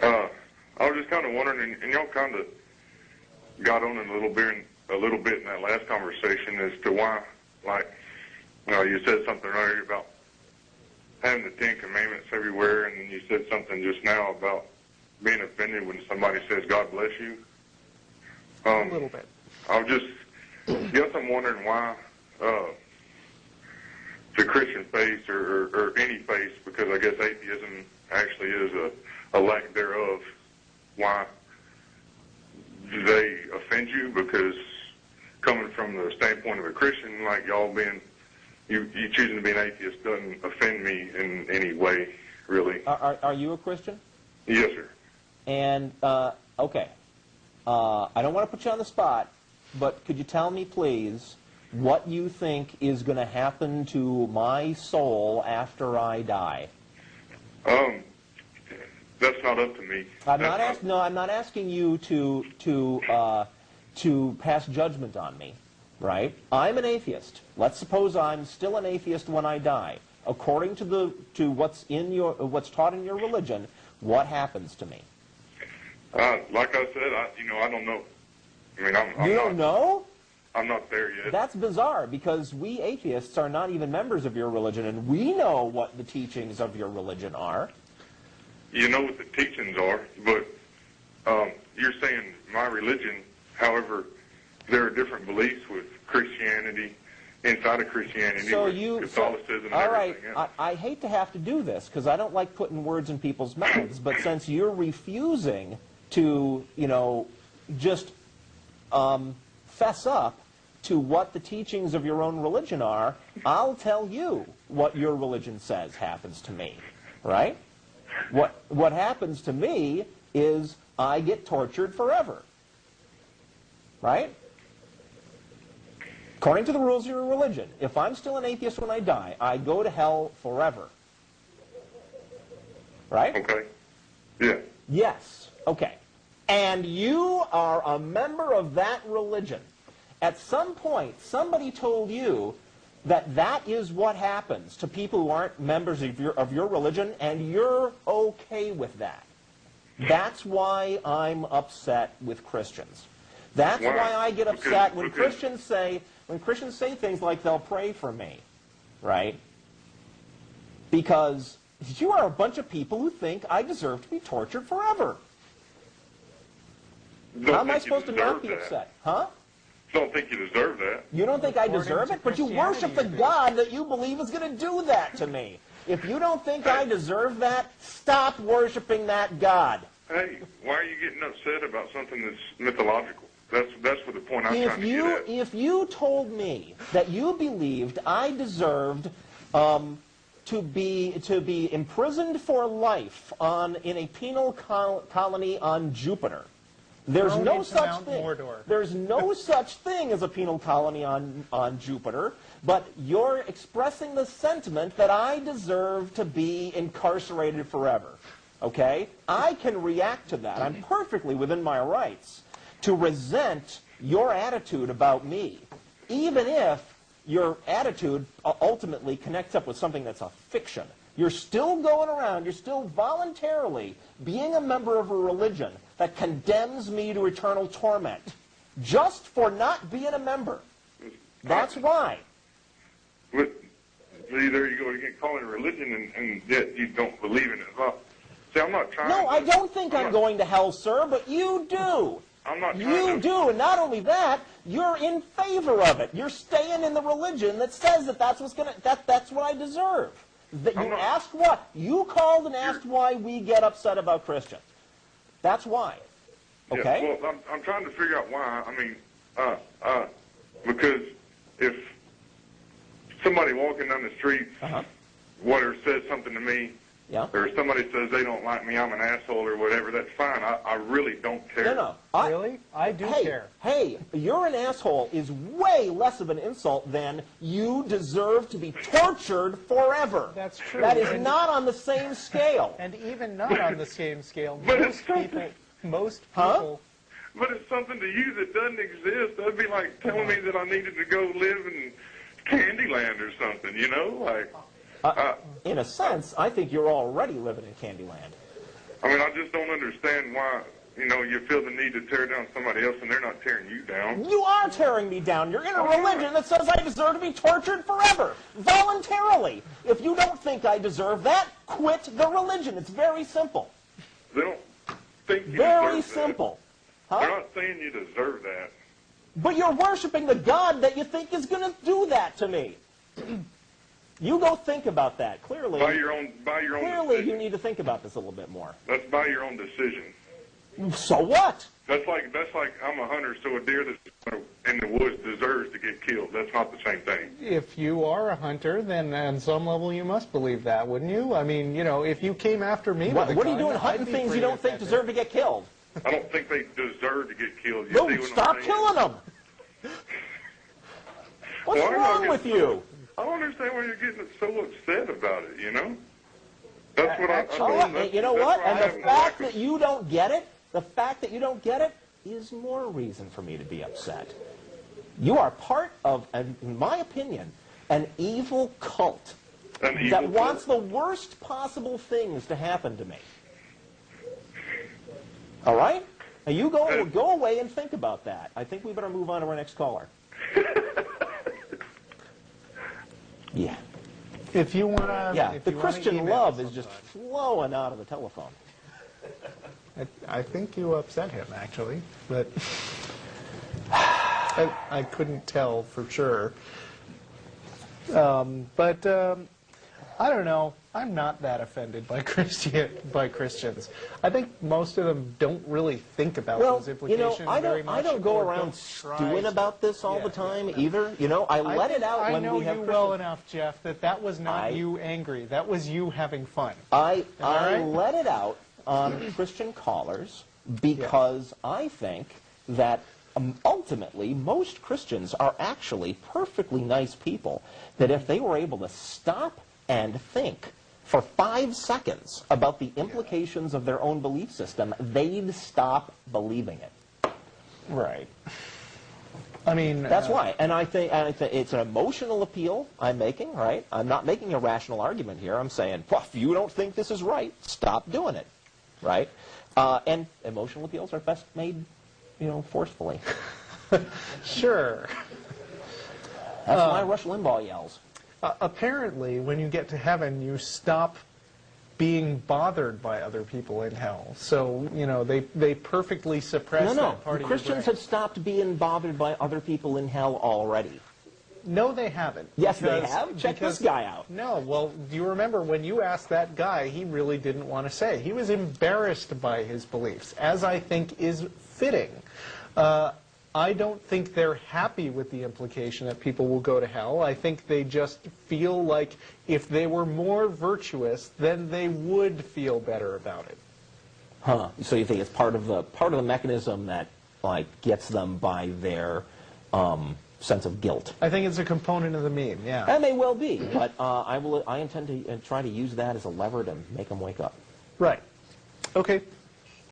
I was just kind of wondering, and y'all kind of got on it a little bit in that last conversation as to why, like, you said something earlier about having the 10 Commandments everywhere, and then you said something just now about being offended when somebody says God bless you. A little bit. I was guess I'm wondering why the Christian faith or any faith, because I guess atheism actually is a lack thereof, why do they offend you? Because coming from the standpoint of a Christian, like y'all being, you choosing to be an atheist doesn't offend me in any way, really. Are you a Christian? Yes, sir. And, okay. I don't want to put you on the spot, but could you tell me, please, what you think is going to happen to my soul after I die? That's not up to me. I'm not asking you to pass judgment on me, right? I'm an atheist. Let's suppose I'm still an atheist when I die. According to what's taught in your religion, what happens to me? Like I said, I don't know. I mean, You don't know? I'm not there yet. That's bizarre, because we atheists are not even members of your religion, and we know what the teachings of your religion are. You know what the teachings are, but you're saying my religion, however, there are different beliefs with Christianity, inside of Christianity, with Catholicism and all right, everything else. I hate to have to do this, because I don't like putting words in people's mouths, but since you're refusing to, just fess up to what the teachings of your own religion are, I'll tell you what your religion says happens to me, right? What happens to me is I get tortured forever, right? According to the rules of your religion, if I'm still an atheist when I die, I go to hell forever, right? Okay. Yeah. Yes. Okay. And you are a member of that religion. At some point, somebody told you that that is what happens to people who aren't members of your religion, and you're okay with that. That's why I'm upset with Christians. That's why I get upset when Christians say things like they'll pray for me, right? Because you are a bunch of people who think I deserve to be tortured forever. How am I supposed to not be upset? Huh? Don't think you deserve that. You don't think I deserve it? But you worship the God that you believe is going to do that to me. If you don't think I deserve that, stop worshiping that God. Hey, why are you getting upset about something that's mythological? That's what the point I'm trying to get at. If you told me that you believed I deserved to be imprisoned for life in a penal colony on Jupiter, there's no such thing. There's no such thing as a penal colony on Jupiter, but you're expressing the sentiment that I deserve to be incarcerated forever. Okay? I can react to that. I'm perfectly within my rights to resent your attitude about me, even if your attitude ultimately connects up with something that's a fiction. You're still going around, you're still voluntarily being a member of a religion that condemns me to eternal torment just for not being a member. That's why. But see, there you go. You can call it a religion, and yet you don't believe in it. Well, see, I'm not trying. No, I don't think I'm going to hell, sir, but you do. I'm not trying You do, and not only that, you're in favor of it. You're staying in the religion that says that that's what I deserve. That you asked what? You called and asked why we get upset about Christians. That's why. Okay? Yeah, well, I'm trying to figure out why. I mean, because if somebody walking down the street says something to me, or somebody says they don't like me, I'm an asshole or whatever, that's fine. I really don't care. No. Really? I do care. Hey, you're an asshole is way less of an insult than you deserve to be tortured forever. That's true. That is not on the same scale. And even not on the same scale, But most people... But it's something to you that doesn't exist. That'd be like telling me that I needed to go live in Candyland or something, you know? Like, in a sense, I think you're already living in Candyland. I mean, I just don't understand why, you feel the need to tear down somebody else and they're not tearing you down. You are tearing me down. You're in a religion that says I deserve to be tortured forever, voluntarily. If you don't think I deserve that, quit the religion. It's very simple. They don't think you Very deserve that. simple. Huh? They're not saying you deserve that. But you're worshiping the God that you think is going to do that to me. You go think about that. Clearly, By your own clearly decision. you need to think about this a little bit more. That's by your own decision. So what? That's like I'm a hunter, so a deer that's in the woods deserves to get killed. That's not the same thing. If you are a hunter, then on some level you must believe that, wouldn't you? I mean, if you came after me What with a are you gun, doing I'd hunting be things pretty you don't think offended. deserve to get killed? I don't think they deserve to get killed. You No, see what stop I'm saying? killing them. What's Well, I'm not wrong getting with you? I don't understand why you're getting so upset about it, That's what Oh, you know what? And the fact that you... you don't get it, is more reason for me to be upset. You are part of, in my opinion, an evil cult that wants the worst possible things to happen to me. All right? Now you go away and think about that. I think we better move on to our next caller. Yeah. If you want to... Yeah, the Christian love is just flowing out of the telephone. I think you upset him, actually, but I couldn't tell for sure. But I don't know. I'm not that offended by Christians. I think most of them don't really think about those implications very much. I don't go around stewing about this all the time either. I let it out when we have Christians. I know you well enough, Jeff, that was not you angry. That was you having fun. I let it out on Christian callers because I think that ultimately most Christians are actually perfectly nice people, that if they were able to stop and think for 5 seconds about the implications of their own belief system, they'd stop believing it. Right. I mean... That's why. And I think it's an emotional appeal I'm making, right? I'm not making a rational argument here. I'm saying, well, if you don't think this is right, stop doing it, right? And emotional appeals are best made, forcefully. Sure. That's why Rush Limbaugh yells. Apparently, when you get to heaven, you stop being bothered by other people in hell. So, they perfectly suppress that part of your Christians brain. have stopped being bothered by other people in hell already. No, they haven't. Yes, they have. Check this guy out. No, well, do you remember when you asked that guy, he really didn't want to say. He was embarrassed by his beliefs, as I think is fitting. I don't think they're happy with the implication that people will go to hell. I think they just feel like if they were more virtuous, then they would feel better about it. Huh. So you think it's part of the mechanism that gets them by their sense of guilt? I think it's a component of the meme, yeah. That may well be, but I intend to try to use that as a lever to make them wake up. Right. Okay.